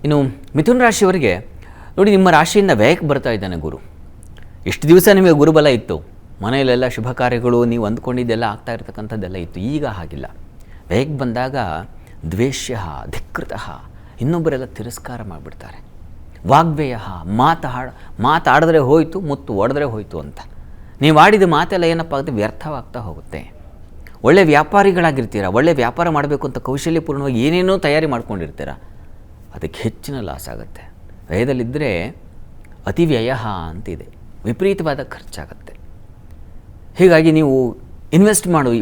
ಇನ್ನು ಮಿಥುನ ರಾಶಿಯವರಿಗೆ ನೋಡಿ, ನಿಮ್ಮ ರಾಶಿಯಿಂದ ವ್ಯಯಕ್ಕೆ ಬರ್ತಾ ಇದ್ದಾನೆ ಗುರು. ಇಷ್ಟು ದಿವಸ ನಿಮಗೆ ಗುರುಬಲ ಇತ್ತು, ಮನೆಯಲ್ಲೆಲ್ಲ ಶುಭ ಕಾರ್ಯಗಳು ನೀವು ಅಂದ್ಕೊಂಡಿದ್ದೆಲ್ಲ ಆಗ್ತಾ ಇರತಕ್ಕಂಥದ್ದೆಲ್ಲ ಇತ್ತು. ಈಗ ಹಾಗಿಲ್ಲ. ವ್ಯಯಕ್ಕೆ ಬಂದಾಗ ದ್ವೇಷ್ಯ, ಧಿಕೃತ, ಇನ್ನೊಬ್ಬರೆಲ್ಲ ತಿರಸ್ಕಾರ ಮಾಡಿಬಿಡ್ತಾರೆ. ವಾಗ್ವ್ಯಯ, ಮಾತಾಡಿದ್ರೆ ಹೋಯಿತು, ಮುತ್ತು ಒಡೆದ್ರೆ ಹೋಯಿತು ಅಂತ. ನೀವು ಆಡಿದ ಮಾತೆಲ್ಲ ಏನಪ್ಪ ಆಗುತ್ತೆ, ವ್ಯರ್ಥವಾಗ್ತಾ ಹೋಗುತ್ತೆ. ಒಳ್ಳೆ ವ್ಯಾಪಾರಿಗಳಾಗಿರ್ತೀರ, ಒಳ್ಳೆ ವ್ಯಾಪಾರ ಮಾಡಬೇಕು ಅಂತ ಕೌಶಲ್ಯಪೂರ್ಣವಾಗಿ ಏನೇನೋ ತಯಾರಿ ಮಾಡ್ಕೊಂಡಿರ್ತೀರ, ಅದಕ್ಕೆ ಹೆಚ್ಚಿನ ಲಾಸ್ ಆಗುತ್ತೆ. ವ್ಯಯದಲ್ಲಿದ್ದರೆ ಅತಿ ವ್ಯಯ ಅಂತಿದೆ, ವಿಪರೀತವಾದ ಖರ್ಚಾಗುತ್ತೆ. ಹೀಗಾಗಿ ನೀವು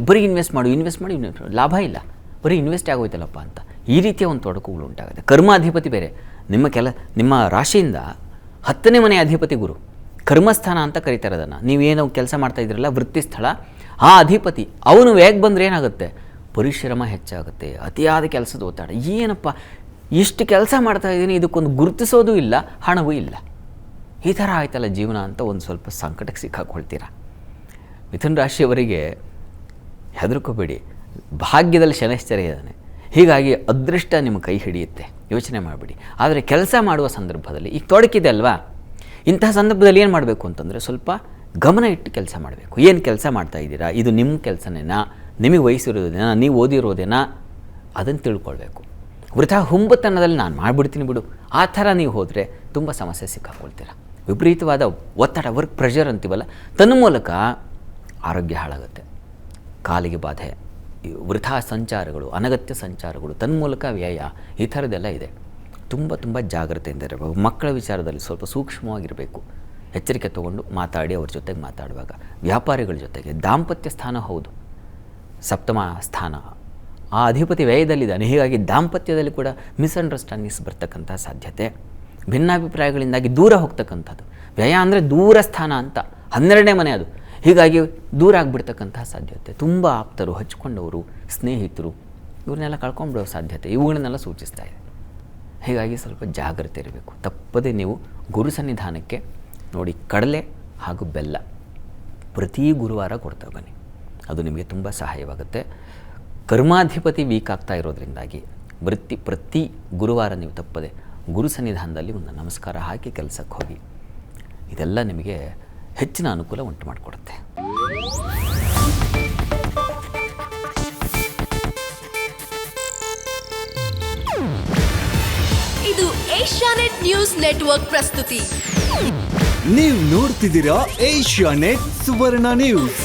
ಬರೀ ಇನ್ವೆಸ್ಟ್ ಮಾಡಿ ಲಾಭ ಇಲ್ಲ, ಬರೀ ಇನ್ವೆಸ್ಟ್ ಆಗೋಯ್ತಲ್ಲಪ್ಪ ಅಂತ ಈ ರೀತಿಯ ಒಂದು ತೊಡಕುಗಳು ಉಂಟಾಗುತ್ತೆ. ಕರ್ಮಾಧಿಪತಿ ಬೇರೆ, ನಿಮ್ಮ ರಾಶಿಯಿಂದ 10ನೇ ಮನೆ ಅಧಿಪತಿ ಗುರು, ಕರ್ಮಸ್ಥಾನ ಅಂತ ಕರೀತಾರೆ ಅದನ್ನು. ನೀವೇನೋ ಕೆಲಸ ಮಾಡ್ತಾ ಇದ್ರಲ್ಲ, ವೃತ್ತಿ ಸ್ಥಳ, ಆ ಅಧಿಪತಿ ಅವನು ಹೇಗೆ ಬಂದರೆ ಏನಾಗುತ್ತೆ, ಪರಿಶ್ರಮ ಹೆಚ್ಚಾಗುತ್ತೆ, ಅತಿಯಾದ ಕೆಲಸದ ಒತ್ತಡ. ಏನಪ್ಪ ಇಷ್ಟು ಕೆಲಸ ಮಾಡ್ತಾ ಇದ್ದೀನಿ, ಇದಕ್ಕೊಂದು ಗುರುತಿಸೋದು ಇಲ್ಲ, ಹಣವೂ ಇಲ್ಲ, ಈ ಥರ ಆಯ್ತಲ್ಲ ಜೀವನ ಅಂತ ಒಂದು ಸ್ವಲ್ಪ ಸಂಕಟಕ್ಕೆ ಸಿಕ್ಕಾಕೊಳ್ತೀರ. ಮಿಥುನ ರಾಶಿಯವರಿಗೆ ಹೆದರ್ಕೋಬೇಡಿ, ಭಾಗ್ಯದಲ್ಲಿ ಶನೈಶ್ಚರ್ಯ ಇದ್ದಾನೆ. ಹೀಗಾಗಿ ಅದೃಷ್ಟ ನಿಮ್ಮ ಕೈ ಹಿಡಿಯುತ್ತೆ, ಯೋಚನೆ ಮಾಡಿಬಿಡಿ. ಆದರೆ ಕೆಲಸ ಮಾಡುವ ಸಂದರ್ಭದಲ್ಲಿ ಈಗ ತೊಡಕಿದೆ ಅಲ್ವಾ, ಇಂತಹ ಸಂದರ್ಭದಲ್ಲಿ ಏನು ಮಾಡಬೇಕು ಅಂತಂದರೆ ಸ್ವಲ್ಪ ಗಮನ ಇಟ್ಟು ಕೆಲಸ ಮಾಡಬೇಕು. ಏನು ಕೆಲಸ ಮಾಡ್ತಾ ಇದ್ದೀರಾ, ಇದು ನಿಮ್ಮ ಕೆಲಸನೇನಾ, ನಿಮಗೆ ವಯಸ್ಸಿರೋದೇನಾ, ನೀವು ಓದಿರೋದೇನಾ, ಅದನ್ನು ತಿಳ್ಕೊಳ್ಬೇಕು. ವೃಥಾ ಹುಂಬತನದಲ್ಲಿ ನಾನು ಮಾಡಿಬಿಡ್ತೀನಿ ಬಿಡು, ಆ ಥರ ನೀವು ಹೋದರೆ ತುಂಬ ಸಮಸ್ಯೆ ಸಿಕ್ಕಾಕೊಳ್ತೀರ. ವಿಪರೀತವಾದ ಒತ್ತಡ, ವರ್ಕ್ ಪ್ರೆಷರ್ ಅಂತೀವಲ್ಲ, ತನ್ನ ಮೂಲಕ ಆರೋಗ್ಯ ಹಾಳಾಗುತ್ತೆ, ಕಾಲಿಗೆ ಬಾಧೆ, ವೃಥಾ ಸಂಚಾರಗಳು, ಅನಗತ್ಯ ಸಂಚಾರಗಳು, ತನ್ಮೂಲಕ ವ್ಯಯ, ಈ ಥರದ್ದೆಲ್ಲ ಇದೆ. ತುಂಬ ಜಾಗ್ರತೆಯಿಂದ ಇರಬೇಕು. ಮಕ್ಕಳ ವಿಚಾರದಲ್ಲಿ ಸ್ವಲ್ಪ ಸೂಕ್ಷ್ಮವಾಗಿರಬೇಕು, ಎಚ್ಚರಿಕೆ ತೊಗೊಂಡು ಮಾತಾಡಿ ಅವ್ರ ಜೊತೆಗೆ ಮಾತಾಡುವಾಗ. ವ್ಯಾಪಾರಿಗಳ ಜೊತೆಗೆ ದಾಂಪತ್ಯ ಸ್ಥಾನ ಹೌದು, ಸಪ್ತಮ ಸ್ಥಾನ, ಆ ಅಧಿಪತಿ ವ್ಯಯದಲ್ಲಿದ್ದಾನೆ. ಹೀಗಾಗಿ ದಾಂಪತ್ಯದಲ್ಲಿ ಕೂಡ ಮಿಸ್ಅಂಡರ್ಸ್ಟ್ಯಾಂಡಿಂಗ್ಸ್ ಬರ್ತಕ್ಕಂಥ ಸಾಧ್ಯತೆ, ಭಿನ್ನಾಭಿಪ್ರಾಯಗಳಿಂದಾಗಿ ದೂರ ಹೋಗ್ತಕ್ಕಂಥದ್ದು. ವ್ಯಯ ಅಂದರೆ ದೂರ ಸ್ಥಾನ ಅಂತ, 12ನೇ ಮನೆ ಅದು. ಹೀಗಾಗಿ ದೂರ ಆಗಿಬಿಡ್ತಕ್ಕಂಥ ಸಾಧ್ಯತೆ, ತುಂಬ ಆಪ್ತರು, ಹಚ್ಕೊಂಡವರು, ಸ್ನೇಹಿತರು, ಇವ್ರನ್ನೆಲ್ಲ ಕಳ್ಕೊಂಡ್ಬಿಡೋ ಸಾಧ್ಯತೆ, ಇವುಗಳನ್ನೆಲ್ಲ ಸೂಚಿಸ್ತಾ ಇದೆ. ಹೀಗಾಗಿ ಸ್ವಲ್ಪ ಜಾಗ್ರತೆ ಇರಬೇಕು. ತಪ್ಪದೆ ನೀವು ಗುರು ಸನ್ನಿಧಾನಕ್ಕೆ ನೋಡಿ, ಕಡಲೆ ಹಾಗೂ ಬೆಲ್ಲ ಪ್ರತಿ ಗುರುವಾರ ಕೊಡ್ತಾ ಬನ್ನಿ, ಅದು ನಿಮಗೆ ತುಂಬ ಸಹಾಯವಾಗುತ್ತೆ. ಕರ್ಮಾಧಿಪತಿ ವೀಕ್ ಆಗ್ತಾ ಇರೋದ್ರಿಂದಾಗಿ ಪ್ರತಿ ಗುರುವಾರ ನೀವು ತಪ್ಪದೆ ಗುರು ಸನ್ನಿಧಾನದಲ್ಲಿ ಒಂದು ನಮಸ್ಕಾರ ಹಾಕಿ ಕೆಲಸಕ್ಕೆ ಹೋಗಿ, ಇದೆಲ್ಲ ನಿಮಗೆ ಹೆಚ್ಚಿನ ಅನುಕೂಲ ಉಂಟು ಮಾಡಿಕೊಡುತ್ತೆ. ಇದು ಏಷ್ಯಾನೆಟ್ ನ್ಯೂಸ್ ನೆಟ್ವರ್ಕ್ ಪ್ರಸ್ತುತಿ. ನೀವು ನೋಡ್ತಿದ್ದೀರಾ ಏಷ್ಯಾನೆಟ್ ಸುವರ್ಣ ನ್ಯೂಸ್.